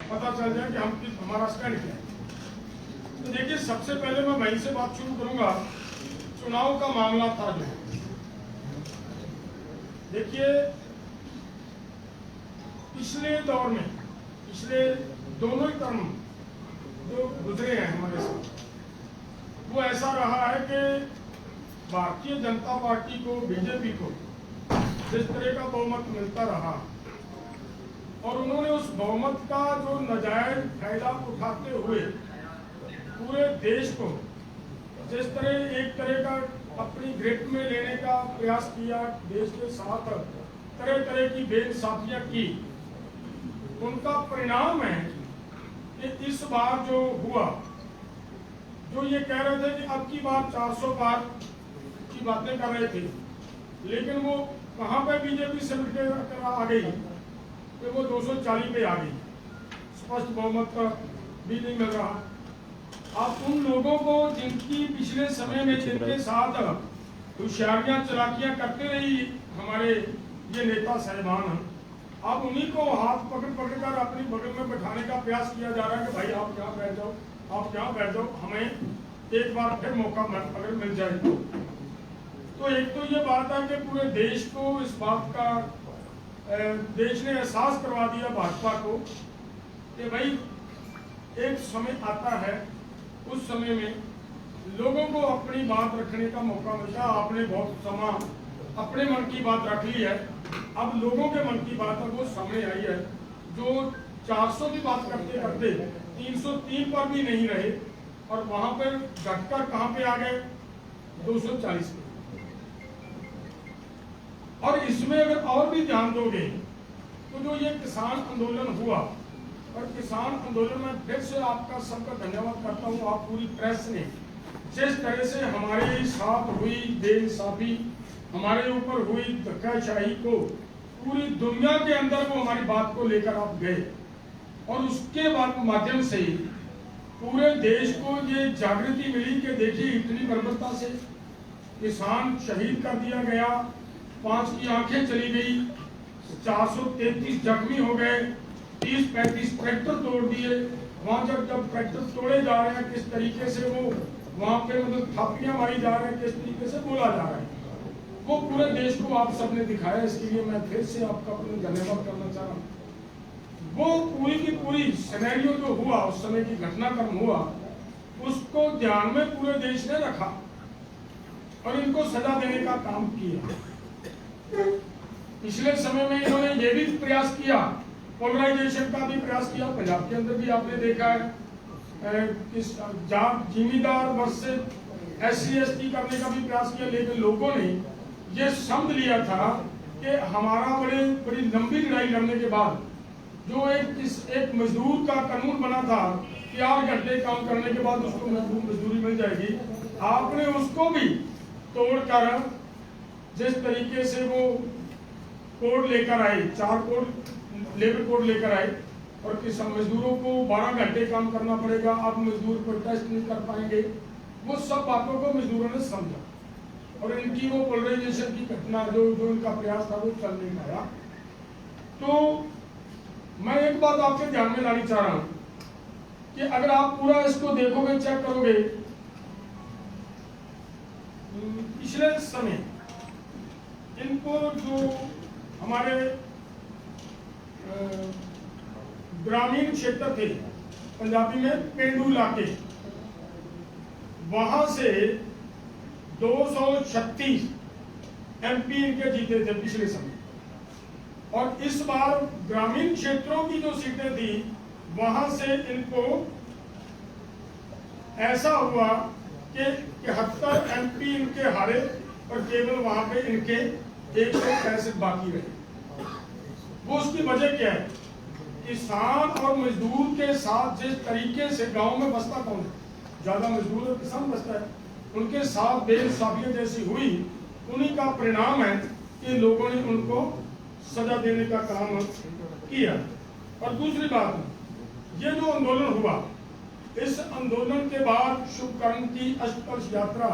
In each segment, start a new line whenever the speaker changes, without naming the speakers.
पता चल जाए कि हमारा स्टैंड क्या है। तो देखिए, सबसे पहले मैं वहीं से बात शुरू करूंगा। चुनाव का मामला था जो, देखिए पिछले दौर में, पिछले दोनों ही टर्म जो गुजरे हैं हमारे साथ, वो ऐसा रहा है कि भारतीय जनता पार्टी को, बीजेपी को जिस तरह का बहुमत मिलता रहा और उन्होंने उस बहुमत का जो नाजायज फायदा उठाते हुए पूरे देश को जिस तरह एक तरह का अपनी ग्रिप में लेने का प्रयास किया, देश के साथ तरह तरह की बेइंसाफियां की, उनका परिणाम है कि इस बार जो हुआ, जो ये कह रहे थे कि अब की बार 400 पार की बातें कर रहे थे, लेकिन वो कहाँ पे बीजेपी से मिलकर आ गई कि वो 240 पे आ गई, स्पष्ट बहुमत का भी नहीं मिल रहा। आप उन लोगों को जिनकी पिछले समय में जिनके साथ होशियारियां चलाकियां करते रही हमारे ये नेता साहिबान, अब उन्हीं को हाथ पकड़ पकड़ कर अपनी बगल में बैठाने का प्रयास किया जा रहा है कि भाई आप यहाँ बैठ जाओ, आप यहाँ बैठ जाओ, हमें एक बार फिर मौका अगर मिल जाए तो एक तो ये बात है कि पूरे देश को इस बात का देश ने एहसास करवा दिया भाजपा को कि भाई एक समय आता है, उस समय में लोगों को अपनी बात रखने का मौका मिलता है। आपने बहुत समय अपने मन की बात रख ली है, अब लोगों के मन की बात है वो सामने आई है। जो 400 की बात करते करते 303 पर भी नहीं रहे और वहां पर घटकर कहां पे आ गए, 240 पे। और इसमें अगर और भी ध्यान दोगे तो जो ये किसान आंदोलन हुआ, और किसान आंदोलन में फिर से आपका सबका धन्यवाद करता हूँ, आप पूरी प्रेस ने जिस तरह से हमारे साथ हुई बेइंसाफी, हमारे ऊपर हुई धक्काशाही को पूरी दुनिया के अंदर वो हमारी बात को लेकर आप गए और उसके बाद माध्यम से पूरे देश को ये जागृति मिली कि देखिए इतनी बर्बरता से किसान शहीद कर दिया गया, 5 की आंखें चली गई, 433 जख्मी हो गए, 30-35 ट्रैक्टर तोड़ दिए। वहां जब ट्रैक्टर तोड़े जा रहे हैं किस तरीके से वो वहां पे मतलब थापियां मारी जा रहे हैं, किस तरीके से बोला जा रहा है, वो पूरे देश को आप सबने दिखाया। इसके लिए मैं फिर से आपका धन्यवाद करना चाह रहा हूँ। वो पूरी की पूरी सिनेरियो जो हुआ, उस समय की घटनाक्रम हुआ, उसको ध्यान में पूरे देश ने रखा और इनको सजा देने का काम किया। पिछले समय में इन्होंने ये भी प्रयास किया, पोलराइजेशन का भी प्रयास किया। पंजाब के अंदर भी आपने देखा है जिम्मेदार वर्सेस SC/ST करने का भी प्रयास किया, लेकिन लोगों ने ये समझ लिया था कि हमारा बड़ी लंबी लड़ाई लड़ने के बाद जो एक मजदूर का कानून बना था कि 8 घंटे काम करने के बाद उसको मजदूरी मिल जाएगी, आपने उसको भी तोड़कर जिस तरीके से वो कोड लेकर आए, 4 कोड लेबर कोड लेकर आए और किसान मजदूरों को 12 घंटे काम करना पड़ेगा, अब मजदूर प्रोटेस्ट नहीं कर पाएंगे, वो सब बातों को मजदूरों ने समझा और इनकी वो पोलराइजेशन की घटना जो इनका प्रयास था वो चल नहीं पाया। तो मैं एक बात आपके ध्यान में लानी चाह रहा हूं कि अगर आप पूरा इसको देखोगे, चेक करोगे, पिछले समय इनको जो हमारे ग्रामीण क्षेत्र थे, पंजाबी में पेंडू इलाके, वहां से 236 MP इनके जीते थे पिछले समय। और इस बार ग्रामीण क्षेत्रों की जो सीटें थी वहां से इनको ऐसा हुआ कि 71 MP इनके हारे और केवल वहां पे इनके 165 बाकी रहे। वो उसकी वजह क्या है? किसान और मजदूर के साथ जिस तरीके से गांव में बसता कौन है? ज्यादा मजदूर और किसान बसता है, उनके साथ बेइंसाफियत जैसी हुई, उन्हीं का परिणाम है कि लोगों ने उनको सजा देने का काम किया। और दूसरी बात, ये जो आंदोलन हुआ, इस आंदोलन के बाद शुभकर्ण की अष्टकलश यात्रा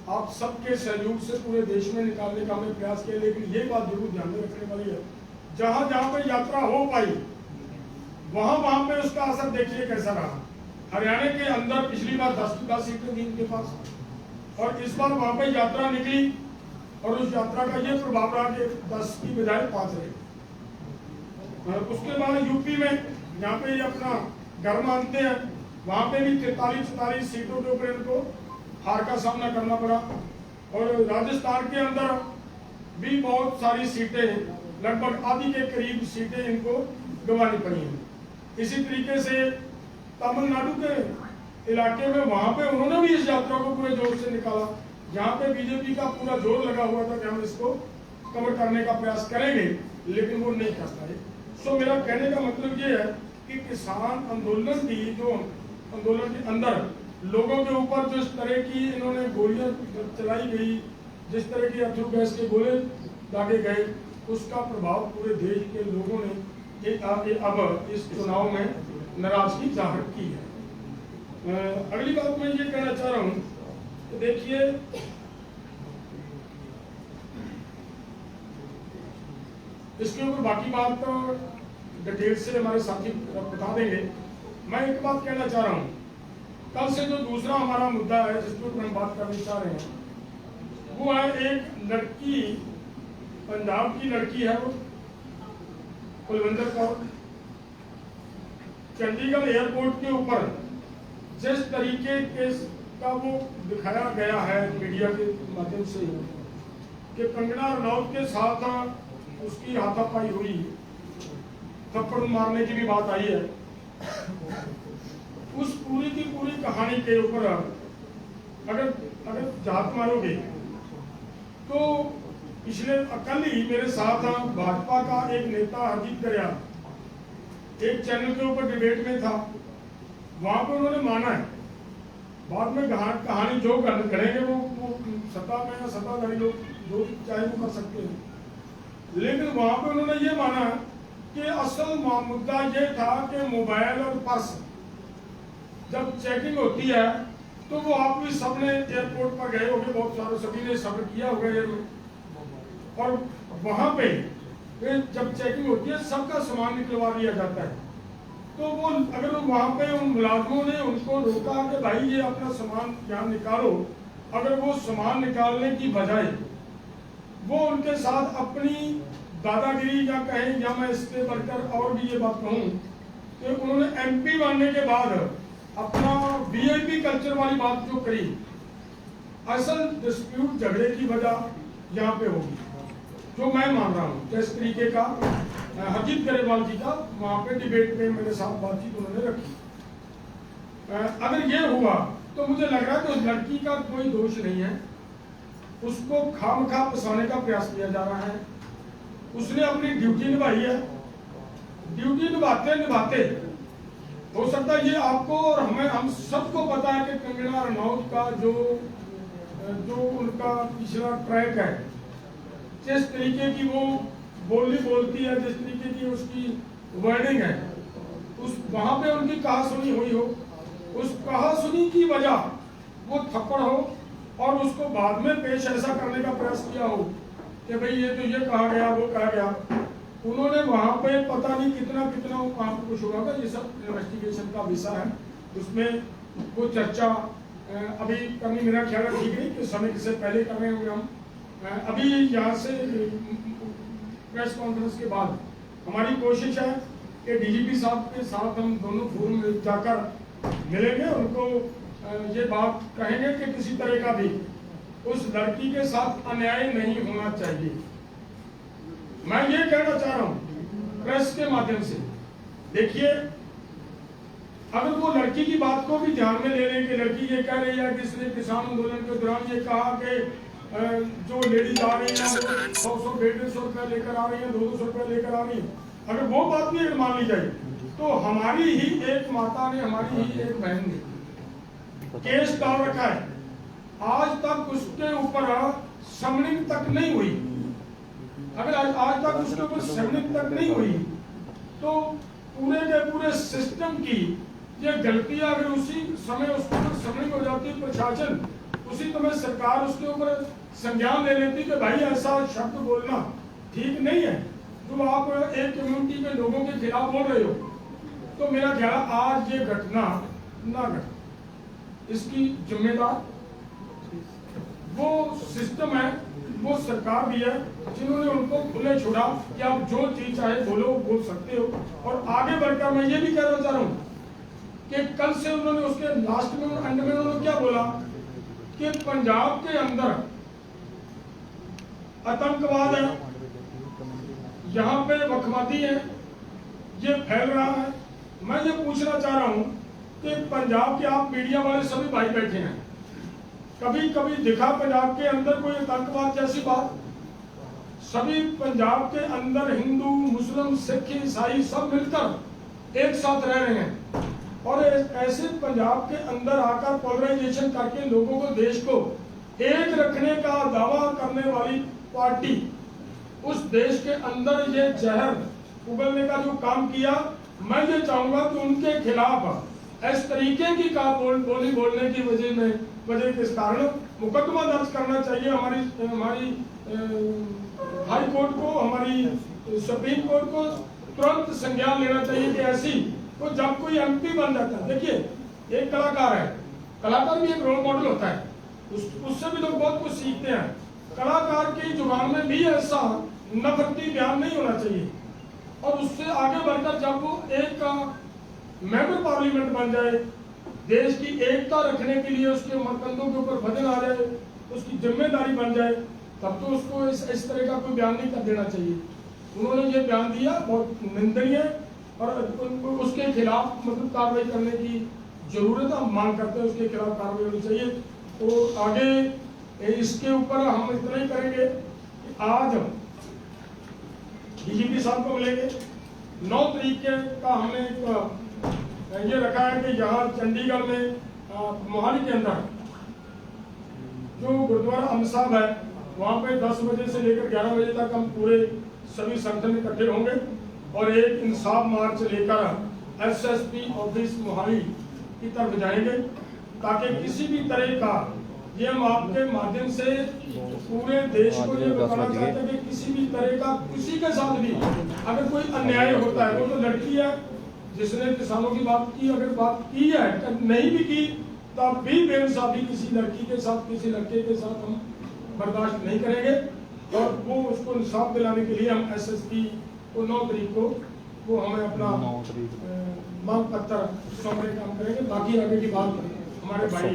आप सबके सहयोग से पूरे देश में निकालने का हमने प्रयास किया, लेकिन ये बात जरूर ध्यान में रखने वाली है, जहां जहां पर यात्रा हो पाई वहां पे उसका असर देखिए कैसा रहा। हरियाणा के अंदर पिछली बार 10 सीटें थी इनके पास, और इस बार वहां पे यात्रा निकली और उस यात्रा का ये प्रभाव रहा कि 10 की बजाय 5 रहे। उसके बाद यूपी में जहाँ पे ये अपना घर मानते हैं, वहां पे भी 43 सीटों के ऊपर इनको हार का सामना करना पड़ा। और राजस्थान के अंदर भी बहुत सारी सीटें, लगभग आधी के करीब सीटें इनको गंवानी पड़ी हैं। इसी तरीके से तमिलनाडु के इलाके में वहां पे उन्होंने भी इस यात्रा को पूरे जोर से निकाला, जहां पे बीजेपी का पूरा जोर लगा हुआ था कि हम इसको कवर करने का प्रयास करेंगे, लेकिन वो नहीं कर पाए। सो मेरा कहने का मतलब ये है कि किसान आंदोलन की जो आंदोलन के अंदर लोगों के ऊपर जिस तरह की इन्होंने गोलियां चलाई गई, जिस तरह की अथरू गैस के गोले दागे गए, उसका प्रभाव पूरे देश के लोगों ने अब इस चुनाव में नाराजगी जाहिर की है। अगली बात मैं ये कहना चाह रहा हूं कि देखिए, इसके ऊपर बाकी बात तो डिटेल से हमारे साथी बता देंगे। मैं एक बात कहना चाह रहा हूं, कल से जो दूसरा हमारा मुद्दा है जिसके ऊपर हम बात करना चाह रहे हैं, वो है एक लड़की, पंजाब की लड़की है, वो कुलविंदर कौर। चंडीगढ़ एयरपोर्ट के ऊपर जिस तरीके के का वो दिखाया गया है मीडिया के माध्यम से कि कंगना रनौत के साथ उसकी हाथापाई हुई, थप्पड़ मारने की भी बात आई है, उस पूरी की पूरी कहानी के ऊपर अगर जात मारोगे तो पिछले कल ही मेरे साथ भाजपा का एक नेता हरजीत करिया एक चैनल के ऊपर डिबेट में था, वहां पर उन्होंने माना है, बाद में कहानी जो करेंगे वो सत्ता में या सत्ताधारी लोग जो चाहे वो कर सकते हैं, लेकिन वहां पर उन्होंने ये माना कि असल मुद्दा ये था कि मोबाइल और पर्स जब चेकिंग होती है तो वो आप भी सबने एयरपोर्ट पर गए होंगे, बहुत सारे सभी ने सफर किया होगा, और वहां पे जब चेकिंग होती है सबका सामान निकलवा लिया जाता है। तो वो अगर वहां पे उन मुलाजमों ने उनको रोका कि भाई ये अपना सामान यहाँ निकालो, अगर वो सामान निकालने की बजाय वो उनके साथ अपनी दादागिरी या कहें, या मैं इसके बढ़कर और भी ये बात कहूँ कि उन्होंने MP बनने के बाद अपना VIP कल्चर वाली बात जो करी, असल डिस्प्यूट झगड़े की वजह यहाँ पे होगी, जो मैं मान रहा हूँ। जिस तरीके का हरजीत ग्रेवाल जी का वहां पे डिबेट में मेरे साथ बातचीत उन्होंने रखी, अगर ये हुआ तो मुझे लग रहा है कि उस लड़की का कोई दोष नहीं है, उसको खामखा फंसाने का प्रयास किया जा रहा है। उसने अपनी ड्यूटी निभाई है, ड्यूटी निभाते निभाते हो सकता है ये आपको और हम सबको पता है कि कंगना रनौत का जो उनका पिछला ट्रैक है, जिस तरीके की वो बोलती है, जिस तरीके की उसकी वर्डिंग है, उस वहां पे उनकी कहासुनी हुई हो, उस कहासुनी की वजह वो थप्पड़ हो और उसको बाद में पेश ऐसा करने का प्रयास किया हो कि भाई ये तो ये कहा गया वो कहा गया। उन्होंने वहां पे पता नहीं कितना आपको कुछ होगा, ये सब इन्वेस्टिगेशन का विषय है, उसमें वो चर्चा अभी करनी मेरा ख्याल ठीक नहीं कि समय से पहले कर रहे होंगे हम। अभी यहाँ से प्रेस कॉन्फ्रेंस के बाद हमारी कोशिश है कि DGP साहब के साथ हम दोनों फोरम में जाकर मिलेंगे, उनको ये बात कहेंगे कि किसी तरह का भी उस लड़की के साथ अन्याय नहीं होना चाहिए। मैं ये कहना चाह रहा हूं प्रेस के माध्यम से, देखिए अगर वो लड़की की बात को भी ध्यान में ले लें कि लड़की ये कह रही है कि इसने किसान आंदोलन के दौरान ये कहा कि जो लेडीज आ रही है 100-150 रुपया लेकर आ रही है, 200 रुपया लेकर आ रही है, अगर वो बात भी अगर मान ली जाए तो हमारी ही एक माता ने, हमारी ही एक बहन ने केस डाल रखा है, आज तक उसके ऊपर समनिंग तक नहीं हुई। अगर आज तक उसके ऊपर समनिंग तक नहीं हुई तो पूरे के पूरे सिस्टम की ये गलतियां अगर उसी समय उसके ऊपर समनिंग हो जाती, प्रशासन उसी समय सरकार उसके ऊपर संज्ञान ले लेती कि भाई ऐसा शब्द बोलना ठीक नहीं है, जो आप एक कम्युनिटी के लोगों के खिलाफ बोल रहे हो, तो मेरा ख्याल आज ये घटना ना घटे, इसकी जिम्मेदार वो सिस्टम है, वो सरकार भी है जिन्होंने उनको खुले छोड़ा कि आप जो चीज चाहे बोलो, बोल सकते हो। और आगे बढ़कर मैं ये भी कहना चाह रहा हूँ कि कल से उन्होंने उसके लास्ट में एंड में उन्होंने क्या बोला कि पंजाब के अंदर आतंकवाद है, यहाँ पे वखवादी है, ये फैल रहा है। मैं ये पूछना चाह रहा हूँ कि पंजाब के आप मीडिया वाले सभी भाई बैठे हैं, कभी कभी दिखा पंजाब के अंदर कोई आतंकवाद जैसी बात? सभी पंजाब के अंदर हिंदू, मुस्लिम, सिख, ईसाई सब मिलकर एक साथ रह रहे हैं, और ऐसे पंजाब के अंदर आकर पोलराइजेशन करके लोगों को, देश को एक रखने का दावा करने वाली पार्टी उस देश के अंदर ये जहर उगलने का जो काम किया, मैं ये चाहूंगा कि उनके खिलाफ इस तरीके की बोली बोलने की वजह के कारण मुकदमा दर्ज करना चाहिए। हमारी हाई कोर्ट को, हमारी सुप्रीम कोर्ट को तुरंत संज्ञान लेना चाहिए कि ऐसी तो जब कोई एमपी बन जाता है, देखिए एक कलाकार है, कलाकार भी एक रोल मॉडल होता है, उससे भी लोग बहुत कुछ सीखते हैं। कलाकार की जुबान में भी ऐसा नफरती बयान नहीं होना चाहिए, और उससे आगे बढ़कर जब वो एक मेंबर पार्लियामेंट बन जाए, देश की एकता रखने के लिए उसके कंधों के ऊपर वजन आ जाए, उसकी जिम्मेदारी बन जाए, तब तो उसको इस तरह का कोई बयान नहीं कर देना चाहिए। उन्होंने ये बयान दिया, बहुत निंदनीय, और उसके खिलाफ मतलब कार्रवाई करने की जरूरत है। हम मांग करते हैं उसके खिलाफ कार्रवाई होनी चाहिए। तो आगे इसके ऊपर हम इतना ही करेंगे कि आज हम डीजीपी साहब को मिलेंगे। 9 तरीके का हमने ये रखा है कि यहाँ चंडीगढ़ में मोहाली के अंदर जो गुरुद्वारा अमृत साहब है, वहाँ पे 10 बजे से लेकर 11 बजे तक हम पूरे सभी संगठन इकट्ठे होंगे और एक इंसाफ मार्च लेकर एसएसपी ऑफिस मोहाली की तरफ जाएंगे, ताकि किसी भी तरह का, ये हम आपके माध्यम से पूरे देश को ये बताना चाहते हैं कि किसी भी तरह का किसी के साथ भी अगर कोई अन्याय होता है, वो तो लड़की है जिसने किसानों की बात की, अगर बात की है, नहीं भी की तब भी बेइंसाफी किसी लड़की के साथ, किसी लड़के के साथ हम बर्दाश्त नहीं करेंगे। और वो उसको इंसाफ दिलाने के लिए हम एसएसपी को 9 तारीख को वो हमें अपना मांग पत्र सौंपने का काम करेंगे। बाकी आगे की बात हमारे भाई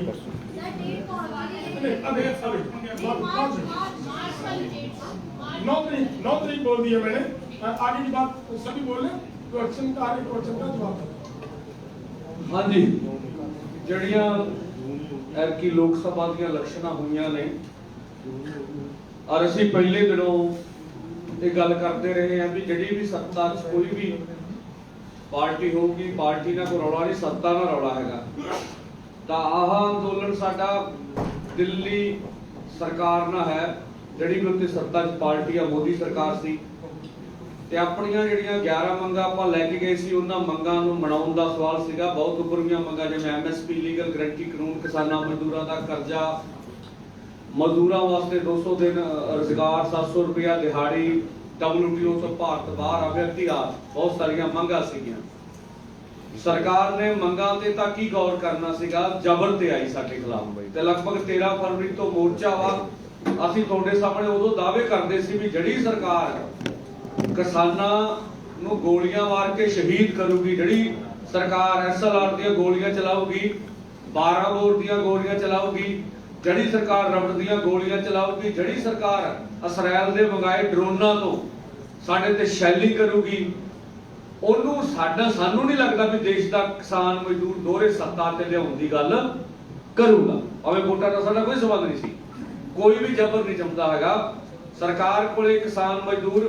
9 तारीख बोल दी है मैंने, आगे की बात सभी बोल रहे, क्वेश्चन का आगे क्वेश्चन का जवाब।
हाँ जी, जड़ियां एरकी लोक सभा दी इलेक्शनां हुई ने, और असी पहले दिनों ये गल करते रहे हैं भी जिहड़ी भी सत्ता च कोई भी पार्टी होगी, पार्टी ना कोई रौला नहीं, सत्ता ना रौला हैगा। तो आह अंदोलन साडा दिल्ली सरकार ना है, जिहड़ी भी उत्ते सत्ता च पार्टी आ मोदी सरकार सी, ते अपनियां जिहड़ियां 11 मंगां आपां लैके गए सी, उन्हां मंगां नूं मनाउण दा सवाल सीगा। बहुत उपरवीआं मंगां जिवें एमएसपी, लीगल गारंटी कानून, किसानां मजदूरां दा कर्जा, मजदूरां वास्ते 200 दिन रोजगार, 700 रुपया दिहाड़ी, WTO तो भारत बाहर आवे, इतिहास, बहुत सारियां मंगां सीगियां। सरकार ने मंगां ते तां की गौर करना सीगा, जबर ते आई साडे खिलाफ ते लगभग 13 फरवरी तो मोर्चा वा। ਅਸੀਂ ਤੁਹਾਡੇ ਸਾਹਮਣੇ ਉਦੋਂ ਦਾਅਵੇ ਕਰਦੇ ਸੀ ਵੀ ਜਿਹੜੀ ਸਰਕਾਰ ਕਿਸਾਨਾਂ ਨੂੰ ਗੋਲੀਆਂ ਮਾਰ ਕੇ ਸ਼ਹੀਦ ਕਰੂਗੀ, ਜਿਹੜੀ ਸਰਕਾਰ ਐਸਐਲਆਰ ਦੀਆਂ ਗੋਲੀਆਂ ਚਲਾਊਗੀ, 12 ਬੋਰ ਦੀਆਂ ਗੋਲੀਆਂ ਚਲਾਊਗੀ, ਜਿਹੜੀ ਸਰਕਾਰ ਰਬੜ ਦੀਆਂ ਗੋਲੀਆਂ ਚਲਾਊਗੀ, ਜਿਹੜੀ ਸਰਕਾਰ ਇਸਰਾਇਲ ਦੇ ਮੰਗਾਏ ਡਰੋਨਾਂ ਤੋਂ ਸਾਡੇ ਤੇ ਸ਼ੈਲਿੰਗ ਕਰੂਗੀ, ਉਹਨੂੰ ਸਾਨੂੰ ਨਹੀਂ ਲੱਗਦਾ ਵੀ ਦੇਸ਼ ਦਾ ਕਿਸਾਨ ਮਜ਼ਦੂਰ ਦੋਹਰੇ ਸੱਤਾ ਤੇ ਲਿਆਉਣ ਦੀ ਗੱਲ ਕਰੂਗਾ। ਭਾਵੇਂ ਵੋਟਾਂ ਦਾ ਸਾਡਾ ਕੋਈ ਸਬੰਧ ਨਹੀਂ ਸੀ, कोई भी जबर नहीं जमता है। सरकार को किसान मजदूर